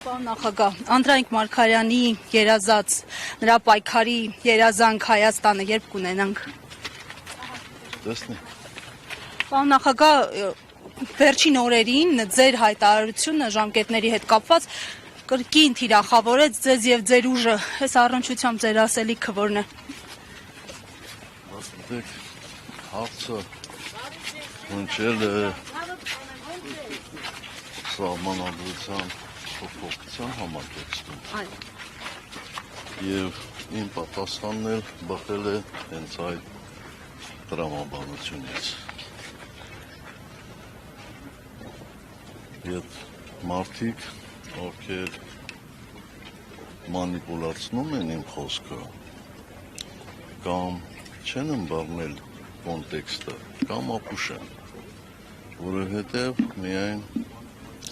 Պարոն նախագահ, Անդրանիկ Մարգարյանի երազած նրա պայքարի երազանք Հայաստանը երբ կունենանք։ Տեսնենք։ Պարոն նախագահ, վերջին օրերին ձեր հայտարարությունը ժամկետների հետ կապված կրկին թիրախավորեց ձեզ եւ ձեր ուժը։ Այս առնչությամբ ձեր ասելիքը որն է։ Ասեք, հարցը հնչել է սահմանադրության փոփոխության համատեքստում։ Եվ իմ պատասխանն էլ բխել է հենց այդ տրամաբանությունից։ Եվ մարդիկ, ովքեր մանիպուլացնում են իմ խոսքը, կամ չեն ըմբռնել կոնտեքստը, կամ ապուշ են, որովհետև միայն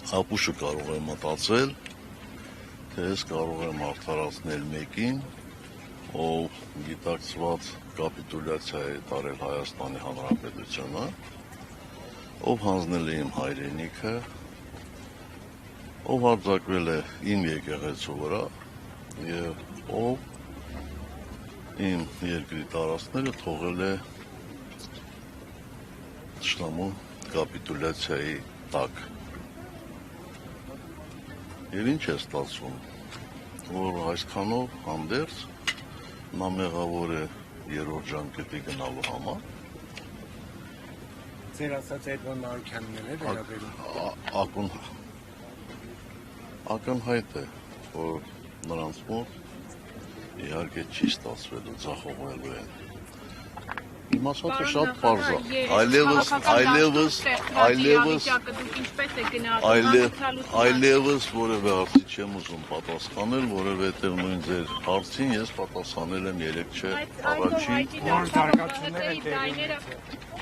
ապուշը կարող է մտածել, թե ես կարող եմ արդարացնել մեկին, ով գիտակցված կապիտուլյացիա է տարել Հայաստանի Հանրապետությունը, ով հանձնել է իմ հայրենիքը, ով հարձակվել է իմ եկեղեցու վրա եւ ով իմ երկրի տարածքները թողել է թշնամու կապիտուլյացիայի տակ։ Եվ ինչ է ստացվում, որ այսքանով հանդերձ նա մեղավոր է երրորդ ժամկետի գնալու համար։ Ձեր ասած այդ Մանուկյանն է վերաբերում։ Ակնհայտ է, որ նրանց մոտ իհարկե չի ստացվելու ձախողվելու են։ Իմ ասածը շատ պարզ է, այլևս որևէ հարցի չեմ ուզում պատասխանել, որովհետև նույն ձեր հարցին ես պատասխանել եմ 3 չէ առաջին։ Որ զարգացումներ են տեղի ունեցել։